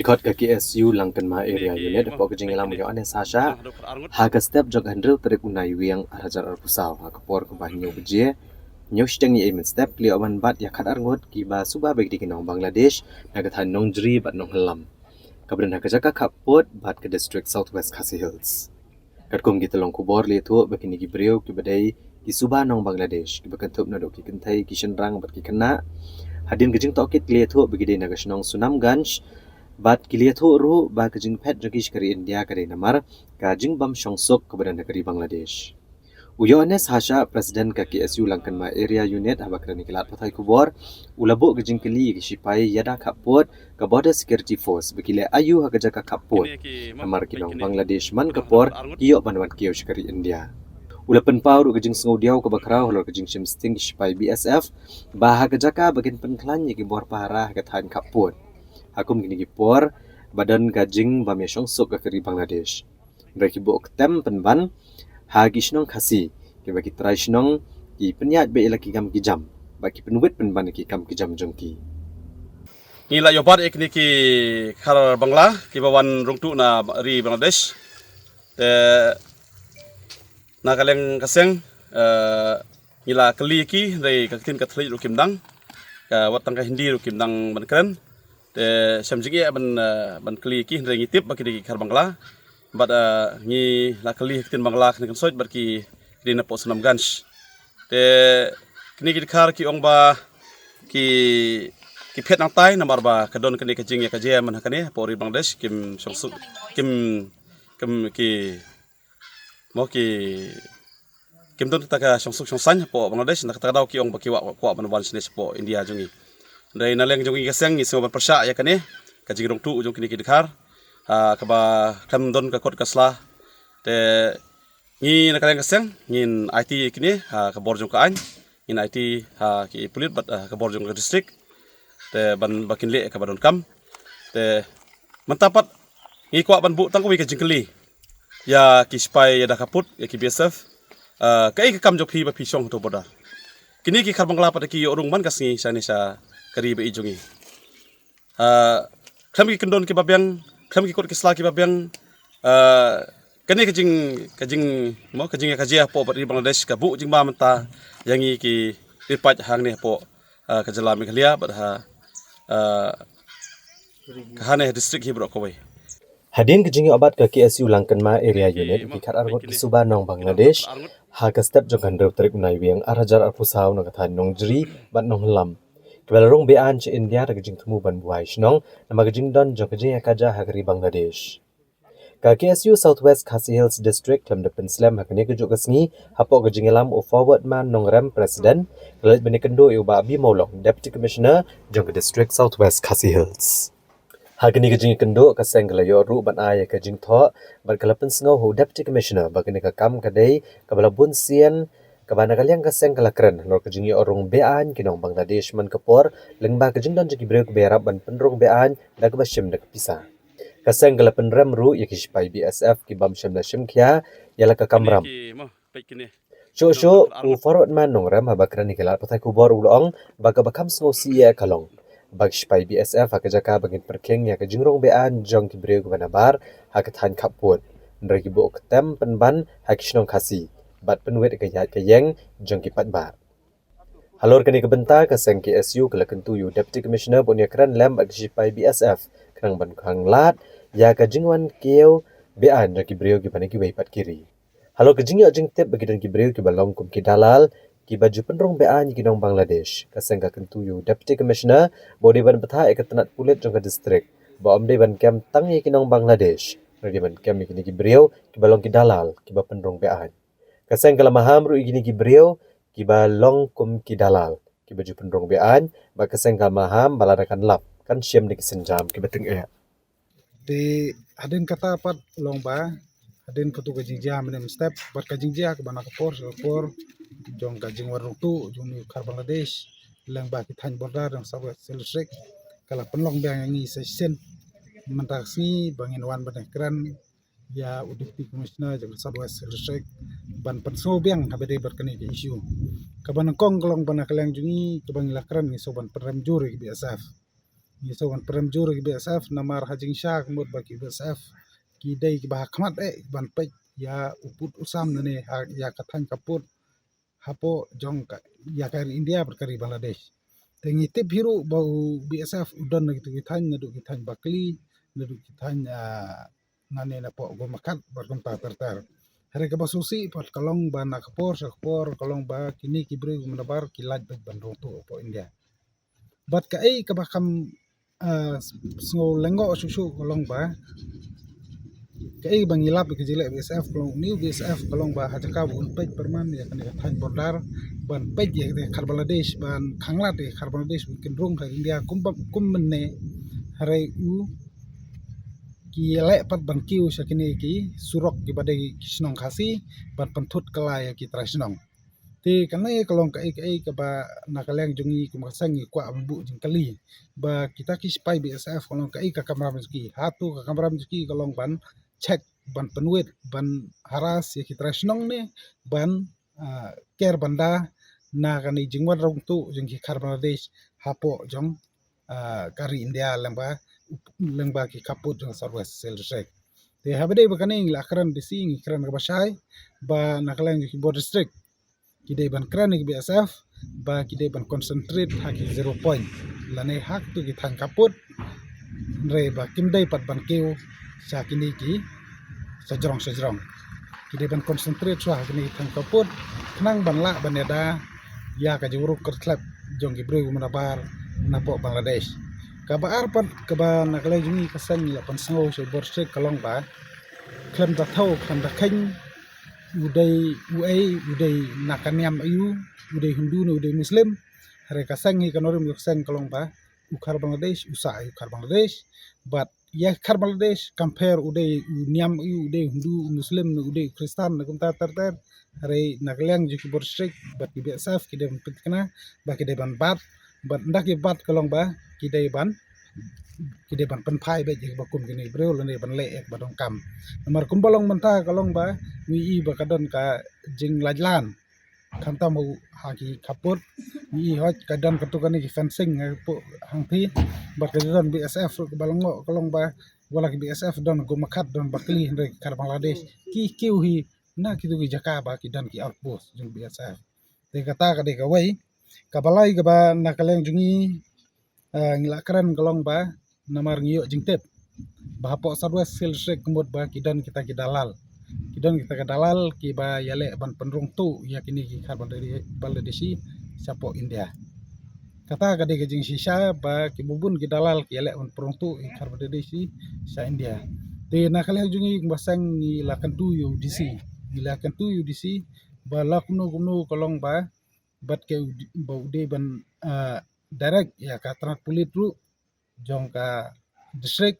Ikot ke KSU langkan ma area unit po kejing ilang mo ane sasha haga step jog handle tarik unai wiang arajar arpusaw haga por kumbahnya bejie nyosh tengi emin step li awan bat ya kadar ngot kiba suba baik di kinong Bangladesh naga than nong jri bat nong helam kabren haga jaka kapot bat ke district Southwest Khasi Hills katkum gitu long kubor li tu bakini gibreu kibadai ki suba nong Bangladesh kiba kentup na doki kentai kishen rang bat ki kena hadin kejing tokit li tu begide naga shnong Sunamganj bat kiliathu ru ba kajing pet jogish kari India kari namar kajing bam shongsok kepada negeri Bangladesh. Uyones hasha presiden ka KSU langkan ma area unit habakran kilat patai kubor ulabo kajing kili kishipai yada kapot ka border security force bekile ayu hakaja ka kapot namar kinong Bangladesh man kapor kiyo banwan kiyo kari India. Ulapan pau ru kajing sengudiau ka bakrau holor kajing shimsting kishipai BSF ba hakaja ka bagin penklan yaki bor pahara hakatan kapot. Hakum gini gipor badan gajing bamya shongsok ke keri Bangladesh. Mereka buok tem penban hagi shnong khasi ke bagi trai shnong ki penyat be laki gam kijam bagi penuwit penban ki kam kijam jongki. Ngila yobat ek ni ki khar Bangla ki bawan rungtu na ri Bangladesh. Na kaleng kaseng ngila kali ki dari katin kathli ru kimdang ka watang ka hindi ru kimdang bankren. Samjigi ban kli ki ndeng itip baki di khar Bangla bat ngi la kli tin Bangla kan soit barki di na po Sunamganj te kini ki khar ki ong ba ki phet nang tai nambar ba kadon kini kajing ya kaje man hakane pori Bangladesh kim songsu kim ki mo ki kim don ta ka songsu songsan po Bangladesh nak ta daw ki ong ba ki wa ban wan snes po India jungi dari naleng jong igaseng iso ban persya ya kane kajing rong tu jong kini kidkhar ka ba kam don ka kot kasla te ni nakaleng gaseng ngin IT kini ka bor jong ka an ngin IT ki pulit bat ka bor jong ka district te ban bakin le ka badon kam te mentapat ngi kwa ban bu tang ko kajing keli ya ki spy ya da kaput ya ki BSF kai ka kam jok phi ba phi song to boda kini ki khar Bangla pat ki yorung man kasni sa ni sa kari ba ijungi kami ki kendon ki babyang kami ki kot kisla ki babyang kani kajing mo kajing ya kajia po di Bangladesh ka bu jing ba menta yangi ki ripat hang ni po kajala Meghalaya bat kahane district hi bro koi Hadin kejing obat ke KSU langkan ma area unit ki khar argot ki suba nong Bangladesh ha ka step jong handro tarik unai wiang arajar arpusaw nang kathan nong jri bat nong lam Kebelarong bean ci India kejing temu ban buai shnong nama kejing don jong kejing akaja hagari Bangladesh. Ka KSU Southwest Khasi Hills District lam depan slam hakane kejuk kesngi hapok kejing lam o forward man nong rem presiden kelit bani kendo iu ba abi maulong deputy commissioner jong ke district Southwest Khasi Hills. Hakani kejing kendo kaseng kelayo ru ban ay kejing tho ban kalapen sngo ho deputy commissioner bagani ka kam kadai kabalabun sien kabana kaliang kaseng kalakren lor kejingi orong bean kinong Bangladesh man kapor lengba kejing don jeki breu berap ban penrong bean dak basyem dak pisa kaseng kalapen rem ru yakishpai BSF ki bam syem na syem kya yala ka kamram sho u forward man nong rem habakran nikelat patai kubor ulong baga bakam sngo siya kalong bag shpai BSF hakajaka bagin perkeng ya kejing rong bean jong ki breu kabana bar hakathan kaput ndregi bu ketem penban hakishnong khasi bat penuit kayat kayeng jong kipat bar. Halor kani kebenta kaseng KSU kelakentu yu deputy commissioner bonia kran lem bag shipai BSF krang ban khang lat ya kajingwan keu bean jong kibreu ki banaki wei pat kiri. Halor kajing ya jing tip bagi dan kibreu ki balong kum ki dalal ki baju penrong bean ki nong Bangladesh kaseng kakentu yu deputy commissioner bodi ban betha ekatanat pulit jong ka district ba omde ban kem tang ki nong Bangladesh ragi ban kem ki breu ki balong ki dalal ki ba penrong bean kaseng kala maham ru igini ki breu ki ba long kum ki dalal ki baju pendrong bean ba kaseng kala maham baladakan lap kan syem di senjam ki beteng di hadin kata pat long ba hadin katu kajing jam nem step bat kajing ja ke bana kapor jong kajing warung tu jong ni khar Bangladesh lang ba ki than border dong sabu selesek kala penlong bang ngi sen mentaksi bangin wan banekran ya deputy commissioner jong Southwest Selesek ban penso biang habede berkene ke isu kaban kong kolong bana kaleng jungi kabang lakran ni soban perem juri BSF so ban premjur ki BSF namar hajing sha kemut baki BSF ki dei ki bah khmat ban pek ya uput usam ne ya kathan kaput hapo jong ka ya kari India berkari Bangladesh tengi tip hiru bau BSF udon gitu kithan nadu kithan bakli nadu kithan nane na po go makat barkum ta terter hari ka basusi pot kalong ba nakapor sakpor kalong ba kini kibre menabar kilat ban rotu po India bat ka ai ka bakam sngo lengo susu kalong ba kai bangilap ke jile BSF kalong new BSF kalong ba hajaka bun pej perman ya kan than bordar ban pej ya de Bangladesh ban khangla de Bangladesh kin rung ka India kum menne hare u ki le pat ban kiu sakini ki surok ki badai kisnong khasi ban panthut kala ya ki trasnong ti kana kalong kai ka ba nakaleng jungi kumasangi kwa ambu jing kali ba kita ki spy BSF kalong kai ka kamera meski hatu ka kamera meski kalong ban cek ban penuit ban haras ya kita senong ne ban ker banda na kani jingwan rong tu jing ki Bangladesh hapo jong kari India lengba ki kaput jong sarwas sel rek te habade bakane la kran disi ngi kran ka basai ba nakaleng ki border district kidai ban kran ki BSF ba kidai ban concentrate haki 0 point lane hak tu ki thang kaput re ba kimdai pat ban keu sa kini ki sajrong kidai ban concentrate so hak ni thang kaput knang ban la baneda ya ka juruk kertlap jong ki breu menabar napo Bangladesh ka ba arpat ka ba nakalai jungi kasan ya pan sngo so borse kalong ba klan da thau klan da khanh udai nakaniam ayu udai Hindu udai Muslim hare kasang hi kanorim kasang kalong ba ukhar Bangladesh ukhar Bangladesh but ya khar Bangladesh compare udai niam ayu udai Hindu Muslim udai Kristen kumta terter hare nakleng jiki borsek bat ki BSF kidai pitkana ba kidai ban bat ndak ki bat kalong ba kidai ban penpai be jik bakum kini breu lene ban le ek badong kam nomor kumbalong menta kalong ba wi ba kadon ka jing lajlan khanta mau haki kaput wi hoj kadon katukani ki fencing po hangthi ba kadon BSF balongo kalong ba wala ki BSF don gumakat don bakli hre kar Bangladesh ki kiu hi na kitu ki jaka ba ki dan ki outpost jing BSF te kata ka de ka wai kabalai ka ba nakaleng jungi ngila keren kalong ba namar ngiyo jingtep bahapo sarwas sel sek kemut ba kidan kita ki dalal ki ba yale ban penrung tu ya kini ki karbon dari Bangladeshi sapo India kata kade ke jing sisa ba ki bubun ki dalal ki yale ban penrung tu ki karbon dari sa India te nakale jungi basang ni lakan tu UDC ba lakno kalong ba bat ke ba ude ban direct ya ka tranat pulit ru jong ka district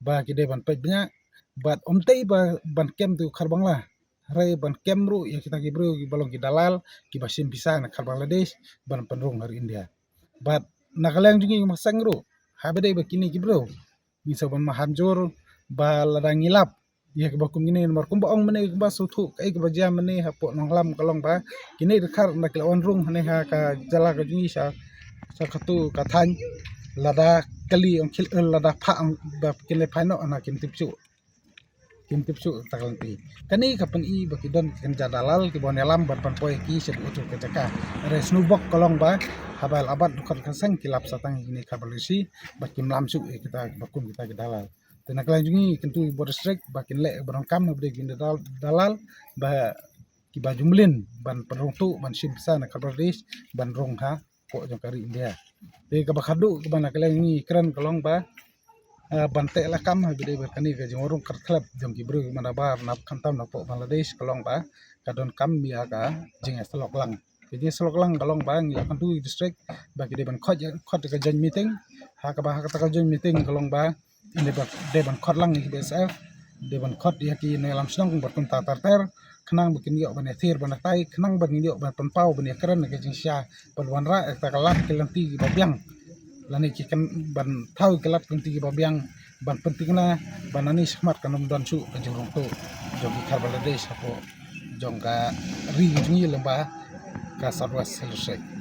ba kide ban pej banyak bat omtei ba ban kem tu khar Bangla hare ban kem ru ya kita ki bro ki balong ki dalal ki basim bisa na khar Bangladesh ban penrung har India bat nakaleng jungi masang ru habede ba kini ki bro bisa ban mahanjur ba ladang ngilap ya ke bakum ini nomor kumba ong mene ba sutu kai ke bajam mene hapo nonglam kalong ba kini dekhar na kelon rung hane ha ka jala ka jungi sa katu kathan lada kali ang khil lada pha ang ba kile phaino ana kim tipsu taklanti kani kapan i bakidon kan jadalal ki bon elam ban pan poi ki se utu ke jaka re snubok kolong ba habal abad dukan kasang kilap satang ini kabalisi bakim lamsu kita bakum kita ke dalal tenak lanjungi kentu border strike bakin le barang kam nabde gin dalal ba ki bajumlin ban penrungtu ban simsa na Bangladesh ban rongha po jong kari India te ka bakhadu ka bana kaleng ni kran kalong ba bante la kam ha bide berkani ke jong kertlap jong ki bru mana bar nap khantam na po Bangladesh kalong ba kadon kam biya ka jing selok lang ke selok lang kalong ba ngi akan tu district ba ki de ban khot ka jan meeting ha ka ba ha ka jan meeting kalong ba ini ba de ban khot lang ni BSF de ban khot ya ki ne lam snong bat kun ta ter khnang bikin yo ban thir ban tai khnang ban yo ban pau ban kran ke jing sha ban wan ra ta kalat kelanti ba biang lani ki kan ban thau kelat kelanti ba biang ban penting na ban ani smart kanum don su ke jurong tu jong ki Bangladesh apo jong ka ri jungi lamba ka sarwas selesai